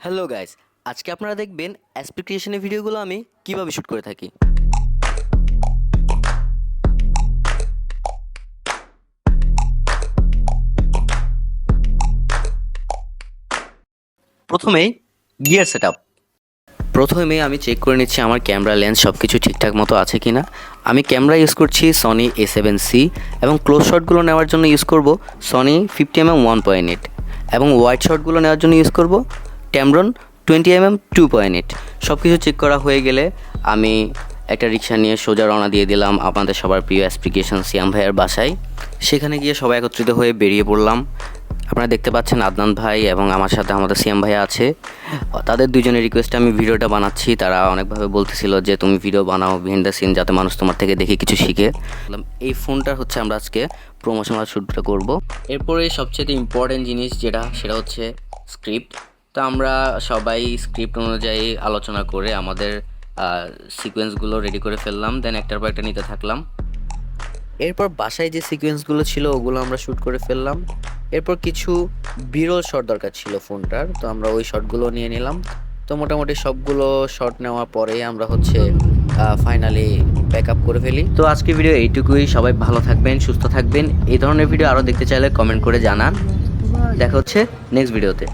Hello guys, আজকে আপনারা দেখবেন অ্যাসপেক্ট রেশিওর ভিডিওগুলো আমি কিভাবে শুট করে থাকি। প্রথমেই গিয়ার সেটআপ। প্রথমে আমি চেক করে নিচ্ছি আমার ক্যামেরা লেন্স সব কিছু ঠিকঠাক মতো আছে কিনা। আমি ক্যামেরা ইউজ করছি সনি A7C এবং ক্লোজ শটগুলো নেওয়ার জন্য ইউজ করব সনি 50mm 1.8 এবং ওয়াইড শটগুলো নেওয়ার জন্য ইউজ করব Tamron 20mm 2.8। সব কিছু চেক করা হয়ে গেলে আমি একটা রিক্সা নিয়ে সোজা রওনা দিয়ে দিলাম আপনাদের সবার প্রিয় অ্যাসপিকেশন সিয়াম ভাইয়ের বাসায়। সেখানে গিয়ে সবাই একত্রিত হয়ে বেরিয়ে পড়লাম। আপনারা দেখতে পাচ্ছেন আদনান ভাই এবং আমার সাথে আমাদের সিয়াম ভাইয়া আছে। তাদের দুজনের রিকোয়েস্টে আমি ভিডিওটা বানাচ্ছি। তারা অনেকভাবে বলতেছিল যে তুমি ভিডিও বানাও বিহাইন্ড দ্য সিন, যাতে মানুষ তোমার থেকে দেখে কিছু শিখে। এই ফোনটার হচ্ছে আমরা আজকে প্রমোশনাল শ্যুটটা করব। এরপরে সবচেয়ে ইম্পর্টেন্ট জিনিস সেটা হচ্ছে স্ক্রিপ্ট। তো আমরা সবাই স্ক্রিপ্ট অনুযায়ী আলোচনা করে আমাদের সিকোয়েন্সগুলো রেডি করে ফেললাম, দেন একটার পর একটা নিতে থাকলাম। এরপর বাসায় যে সিকোয়েন্সগুলো ছিল ওগুলো আমরা শ্যুট করে ফেললাম। এরপর কিছু বিরল শট দরকার ছিল ফোনটার, তো আমরা ওই শটগুলো নিয়ে নিলাম। তো মোটামুটি সবগুলো শট নেওয়ার পরে আমরা হচ্ছে ফাইনালি প্যাক আপ করে ফেলি। তো আজকে ভিডিও এইটুকুই। সবাই ভালো থাকবেন, সুস্থ থাকবেন। এই ধরনের ভিডিও আরও দেখতে চাইলে কমেন্ট করে জানান। দেখা হচ্ছে নেক্সট ভিডিওতে।